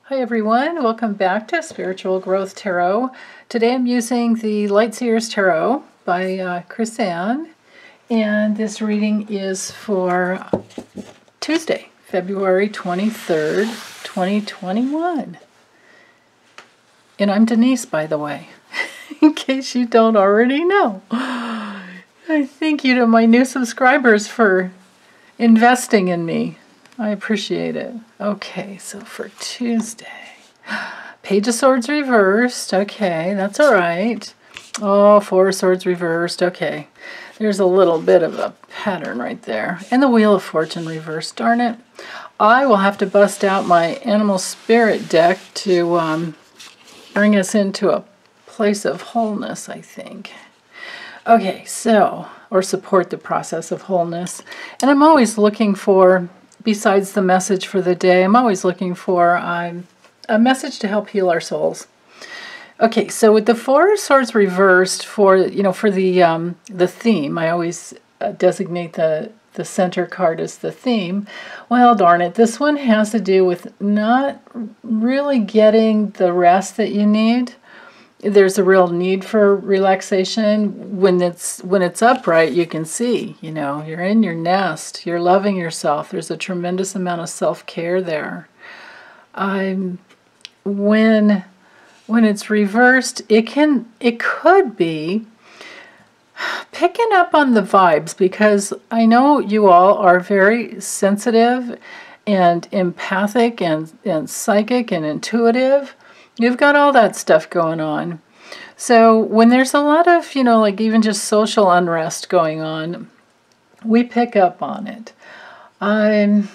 Hi everyone, welcome back to Spiritual Growth Tarot. Today I'm using the Light Seers Tarot by Chris Ann, and this reading is for Tuesday, February 23rd, 2021. And I'm Denise, by the way, in case you don't already know. I thank you to my new subscribers for investing in me. I appreciate it. Okay, so for Tuesday, Page of Swords reversed. Okay, that's all right. Oh, Four of Swords reversed. Okay, there's a little bit of a pattern right there. And the Wheel of Fortune reversed. Darn it. I will have to bust out my Animal Spirit deck to bring us into a place of wholeness, I think. Okay, so, or support the process of wholeness. And I'm always looking for, besides the message for the day, I'm always looking for a message to help heal our souls. Okay, so with the Four of Swords reversed for the theme, I always designate the center card as the theme. Well, darn it, this one has to do with not really getting the rest that you need. There's a real need for relaxation. When it's upright, you can see, you're in your nest, you're loving yourself. There's a tremendous amount of self-care there. When it's reversed, it could be picking up on the vibes, because I know you all are very sensitive and empathic and psychic and intuitive. You've got all that stuff going on. So when there's a lot of, like even just social unrest going on, we pick up on it. But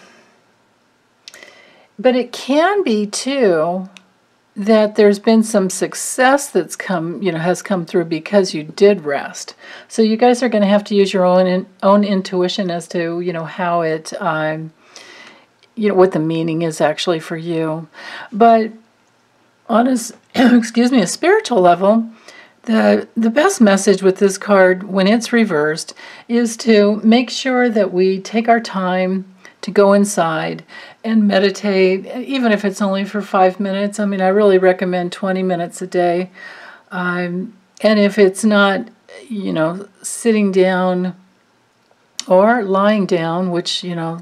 it can be too that there's been some success that's has come through because you did rest. So you guys are going to have to use your own intuition as to, how it, what the meaning is actually for you. But on a spiritual level, the best message with this card when it's reversed is to make sure that we take our time to go inside and meditate, even if it's only for 5 minutes. I mean, I really recommend 20 minutes a day. And if it's not, sitting down or lying down, which, a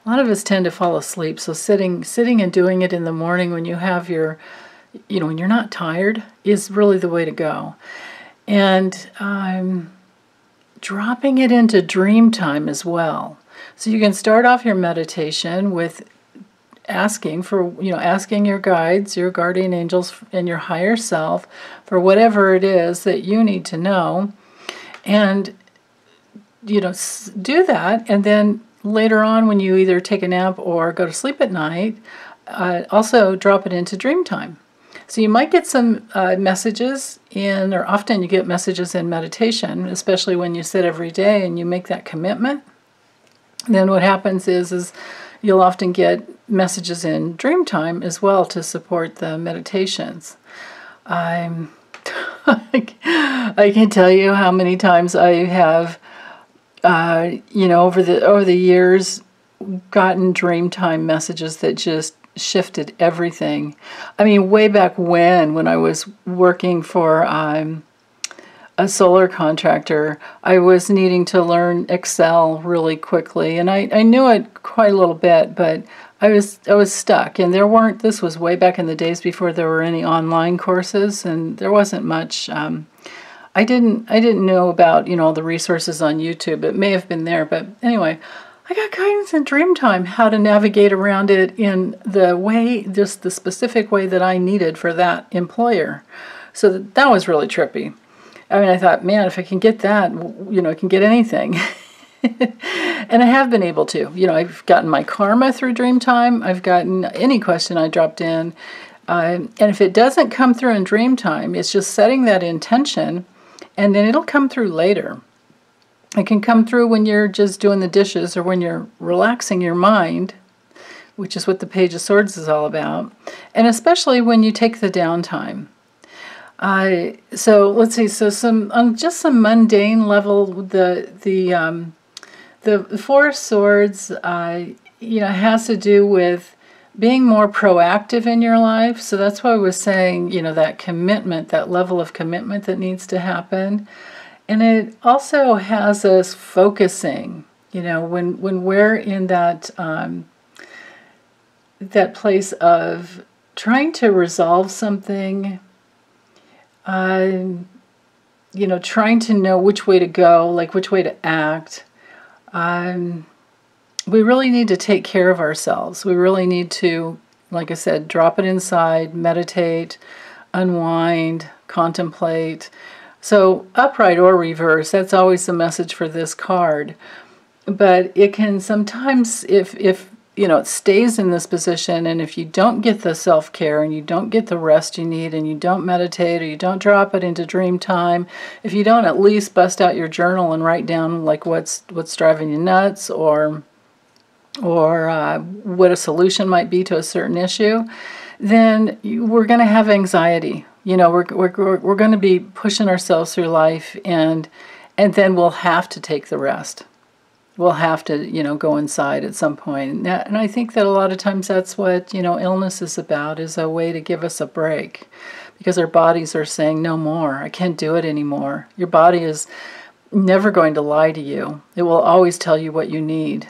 lot of us tend to fall asleep. So sitting and doing it in the morning when you have your when you're not tired is really the way to go. And dropping it into dream time as well. So you can start off your meditation with asking your guides, your guardian angels, and your higher self for whatever it is that you need to know. And, do that. And then later on, when you either take a nap or go to sleep at night, also drop it into dream time. So you might get some messages in, or often you get messages in meditation, especially when you sit every day and you make that commitment. Then what happens is you'll often get messages in dream time as well to support the meditations. I can tell you how many times I have, over the years, gotten dream time messages that just shifted everything. I mean, way back when I was working for a solar contractor, I was needing to learn Excel really quickly, and I knew it quite a little bit, but I was stuck. And this was way back in the days before there were any online courses, and there wasn't much. I didn't know about all the resources on YouTube. It may have been there, but anyway. I got guidance in dream time how to navigate around it in just the specific way that I needed for that employer. So that was really trippy. I mean, I thought, man, if I can get that, I can get anything. And I have been able to. I've gotten my karma through dream time. I've gotten any question I dropped in. And if it doesn't come through in dream time, it's just setting that intention, and then it'll come through later. It can come through when you're just doing the dishes or when you're relaxing your mind, which is what the Page of Swords is all about, and especially when you take the downtime. So let's see. So on just some mundane level, the Four of Swords, has to do with being more proactive in your life. So that's why I was saying, you know, that commitment, that level of commitment that needs to happen. And it also has us focusing, you know, when we're in that that place of trying to resolve something, you know, trying to know which way to go, like which way to act. We really need to take care of ourselves. We really need to, like I said, drop it inside, meditate, unwind, contemplate. So upright or reverse, that's always the message for this card. But it can sometimes, if you know, it stays in this position, and if you don't get the self-care and you don't get the rest you need and you don't meditate or you don't drop it into dream time, if you don't at least bust out your journal and write down like what's driving you nuts, or what a solution might be to a certain issue, then we're going to have anxiety. You know, we're going to be pushing ourselves through life, and then we'll have to take the rest. We'll have to, you know, go inside at some point. And I think that a lot of times that's what, you know, illness is about, is a way to give us a break, because our bodies are saying, no more, I can't do it anymore. Your body is never going to lie to you. It will always tell you what you need.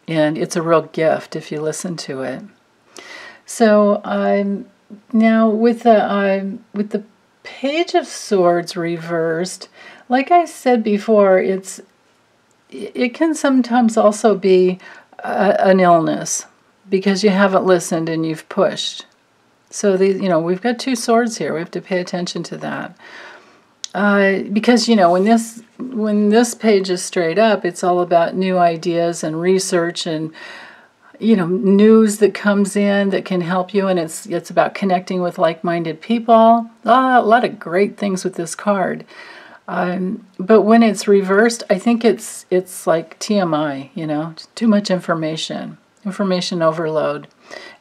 And it's a real gift if you listen to it. So now with the Page of Swords reversed, like I said before, it can sometimes also be an illness because you haven't listened and you've pushed. So you know, we've got two swords here. We have to pay attention to that. Because, you know, when this page is straight up, it's all about new ideas and research and, you know, news that comes in that can help you, and it's about connecting with like-minded people. A lot of great things with this card. But when it's reversed, I think it's like TMI, you know, too much information overload.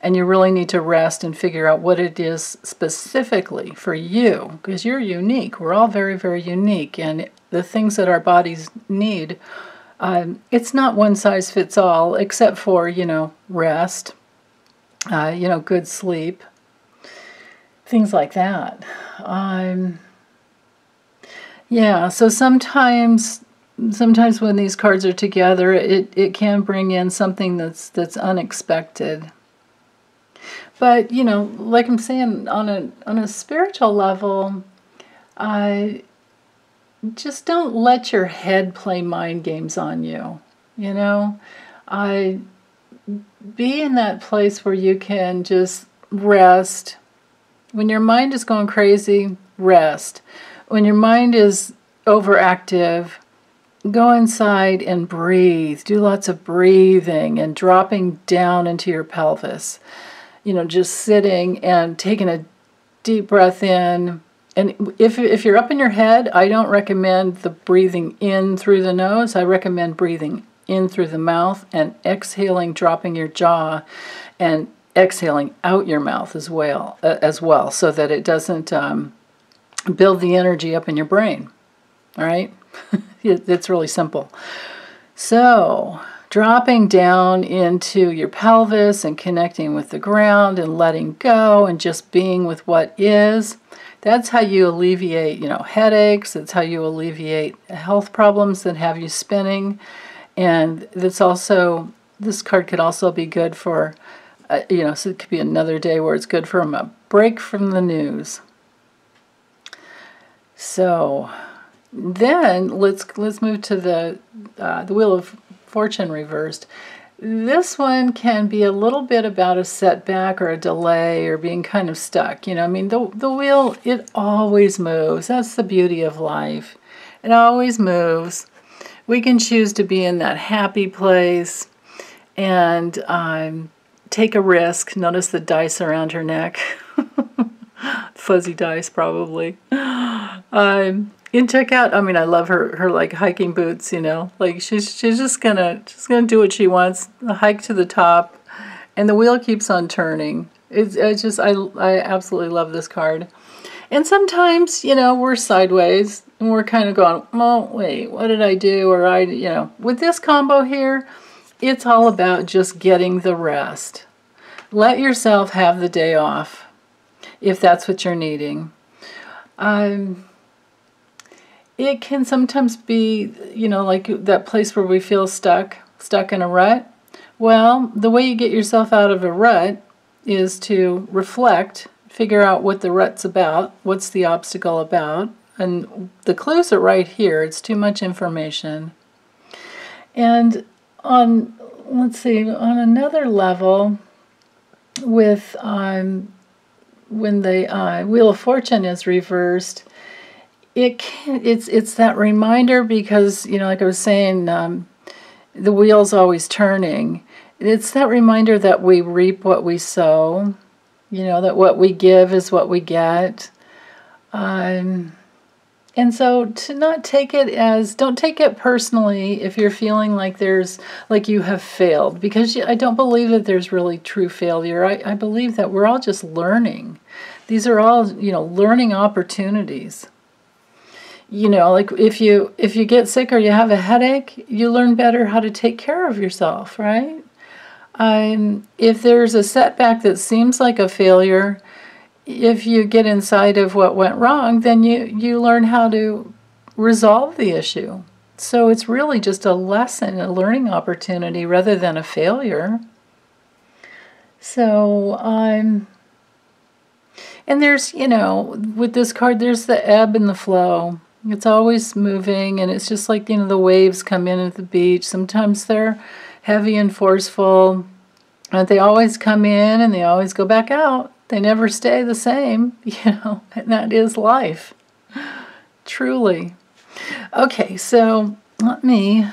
And you really need to rest and figure out what it is specifically for you, because you're unique. We're all very, very unique. And the things that our bodies need, it's not one size fits all, except for, you know, rest, you know, good sleep, things like that. Yeah, so sometimes when these cards are together, it can bring in something that's unexpected. But, you know, like I'm saying, on a spiritual level, just don't let your head play mind games on you, you know? Be in that place where you can just rest. When your mind is going crazy, rest. When your mind is overactive, go inside and breathe. Do lots of breathing and dropping down into your pelvis. You know, just sitting and taking a deep breath in. And if you're up in your head, I don't recommend the breathing in through the nose. I recommend breathing in through the mouth and exhaling, dropping your jaw, and exhaling out your mouth as well, so that it doesn't build the energy up in your brain. All right? It's really simple. So, dropping down into your pelvis and connecting with the ground and letting go and just being with what is. That's how you alleviate, you know, headaches. That's how you alleviate health problems that have you spinning. And this card could also be good for, you know, so it could be another day where it's good for a break from the news. So then let's move to the Wheel of Fortune reversed. This one can be a little bit about a setback or a delay or being kind of stuck. You know, I mean, the wheel, it always moves. That's the beauty of life. It always moves. We can choose to be in that happy place and take a risk. Notice the dice around her neck. Fuzzy dice, probably. And check out, I mean, I love her like hiking boots, you know, like she's just gonna do what she wants, hike to the top, and the wheel keeps on turning. I absolutely love this card. And sometimes, you know, we're sideways and we're kind of going, oh, wait, what did I do? Or you know, with this combo here, it's all about just getting the rest. Let yourself have the day off if that's what you're needing. It can sometimes be, you know, like that place where we feel stuck in a rut. Well, the way you get yourself out of a rut is to reflect, figure out what the rut's about, what's the obstacle about, and the clues are right here. It's too much information. And on, let's see, on another level, with when the Wheel of Fortune is reversed, it's that reminder, because, you know, like I was saying, the wheel's always turning. It's that reminder that we reap what we sow, you know, that what we give is what we get. And so to not take it as, don't take it personally if you're feeling like like you have failed, because I don't believe that there's really true failure. I believe that we're all just learning. These are all, you know, learning opportunities. You know, like if you get sick or you have a headache, you learn better how to take care of yourself, right? If there's a setback that seems like a failure, if you get inside of what went wrong, then you learn how to resolve the issue. So it's really just a lesson, a learning opportunity rather than a failure. So, and there's, you know, with this card, there's the ebb and the flow. It's always moving, and it's just like, you know, the waves come in at the beach. Sometimes they're heavy and forceful, but they always come in and they always go back out. They never stay the same, you know, and that is life, truly. Okay, so let me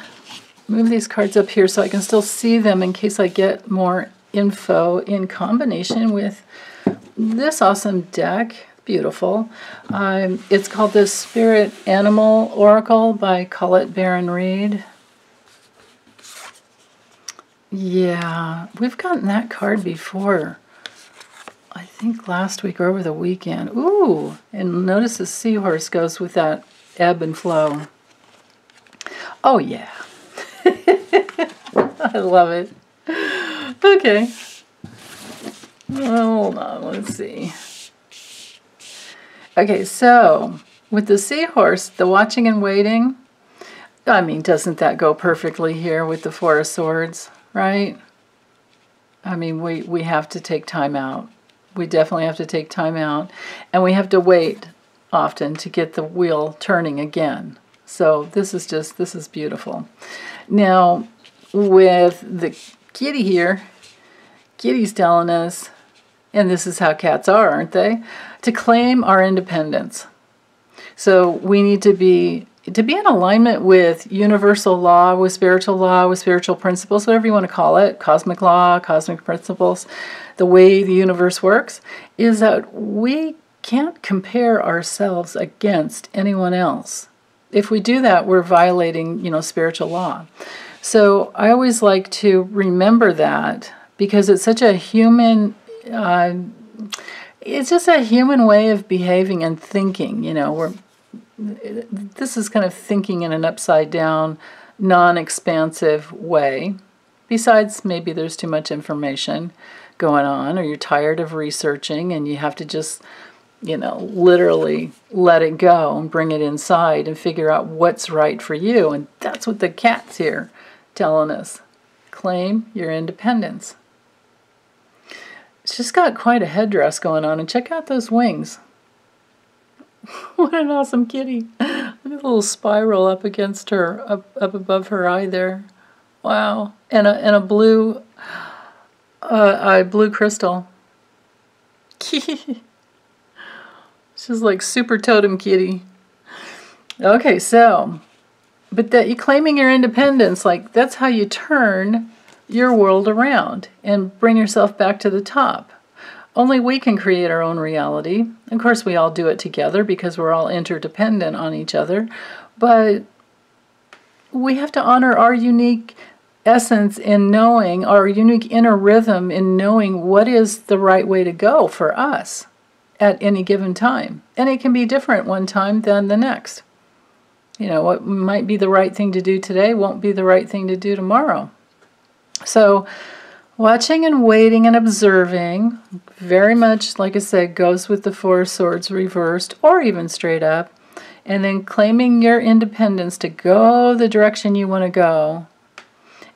move these cards up here so I can still see them in case I get more info in combination with this awesome deck. Beautiful. It's called the Spirit Animal Oracle by Colette Baron Reed. Yeah, we've gotten that card before. I think last week or over the weekend. Ooh, and notice the seahorse goes with that ebb and flow. Oh, yeah. I love it. Okay. Hold on, let's see. Okay, so with the seahorse, the watching and waiting, I mean, doesn't that go perfectly here with the Four of Swords, right? I mean, we have to take time out. We definitely have to take time out, and we have to wait often to get the wheel turning again. So this is beautiful. Now, with the kitty here, kitty's telling us, and this is how cats are, aren't they? To claim our independence. So we need to be in alignment with universal law, with spiritual principles, whatever you want to call it, cosmic law, cosmic principles. The way the universe works is that we can't compare ourselves against anyone else. If we do that, we're violating, you know, spiritual law. So I always like to remember that, because it's such a human, it's just a human way of behaving and thinking, you know. This is kind of thinking in an upside down, non-expansive way. Besides, maybe there's too much information going on, or you're tired of researching and you have to just, you know, literally let it go and bring it inside and figure out what's right for you. And that's what the cat's here telling us. Claim your independence. It's just got quite a headdress going on, and check out those wings. What an awesome kitty. Look at the little spiral up against her, up above her eye there. Wow. And a blue crystal. She's like super totem kitty. Okay, so, but that you claiming your independence, like that's how you turn your world around and bring yourself back to the top. Only we can create our own reality. Of course, we all do it together because we're all interdependent on each other. But we have to honor our unique essence in knowing, our unique inner rhythm in knowing what is the right way to go for us at any given time. And it can be different one time than the next. You know, what might be the right thing to do today won't be the right thing to do tomorrow. So Watching and waiting and observing, very much, like I said, goes with the Four of Swords reversed or even straight up. And then claiming your independence to go the direction you want to go.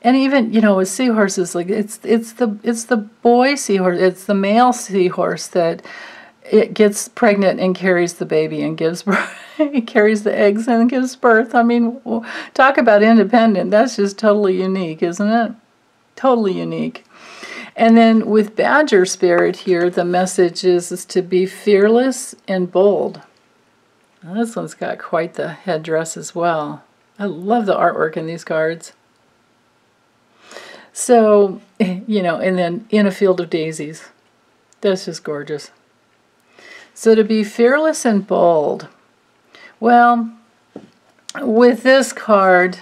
And even, you know, with seahorses, like it's the boy seahorse, it's the male seahorse that it gets pregnant and carries the baby and gives birth, carries the eggs and gives birth. I mean, talk about independent. That's just totally unique, isn't it? Totally unique. And then with Badger Spirit here, the message is to be fearless and bold. Now, this one's got quite the headdress as well. I love the artwork in these cards. So, you know, and then in a field of daisies. That's just gorgeous. So to be fearless and bold. Well, with this card,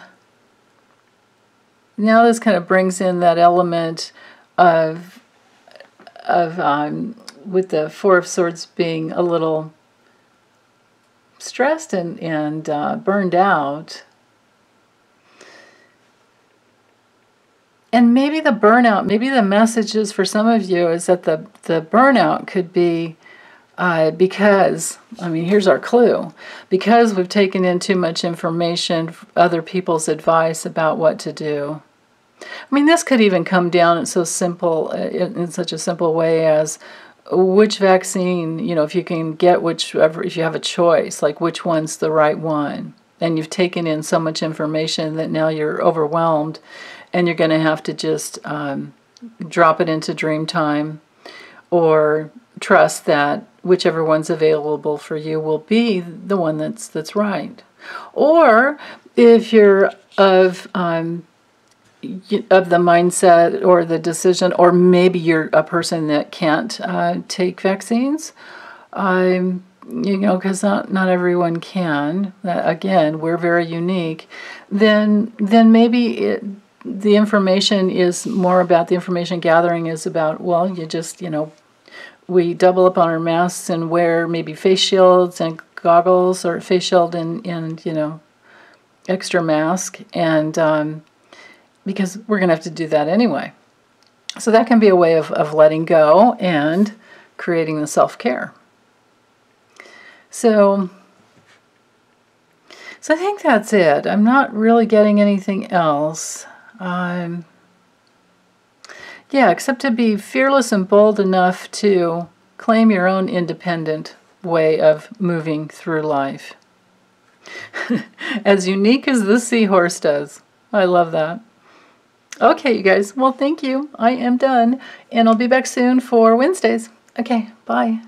now this kind of brings in that element of with the Four of Swords being a little stressed and burned out. And maybe the burnout, maybe the messages for some of you is that the burnout could be because, I mean, here's our clue, because we've taken in too much information, other people's advice about what to do. I mean, this could even come down in such a simple way as which vaccine, you know, if you can get whichever, if you have a choice, like which one's the right one. And you've taken in so much information that now you're overwhelmed and you're going to have to just drop it into dream time or trust that whichever one's available for you will be the one that's right. Or if you're of the mindset or the decision, or maybe you're a person that can't take vaccines, you know, because not everyone can. Again, we're very unique. Then maybe the information is more about, the information gathering is about, well, you just, you know, we double up on our masks and wear maybe face shields and goggles, or face shield and you know, extra mask, and because we're going to have to do that anyway. So that can be a way of letting go and creating the self-care. So I think that's it. I'm not really getting anything else. Yeah, except to be fearless and bold enough to claim your own independent way of moving through life. As unique as the seahorse does. I love that. Okay, you guys. Well, thank you. I am done. And I'll be back soon for Wednesdays. Okay, bye.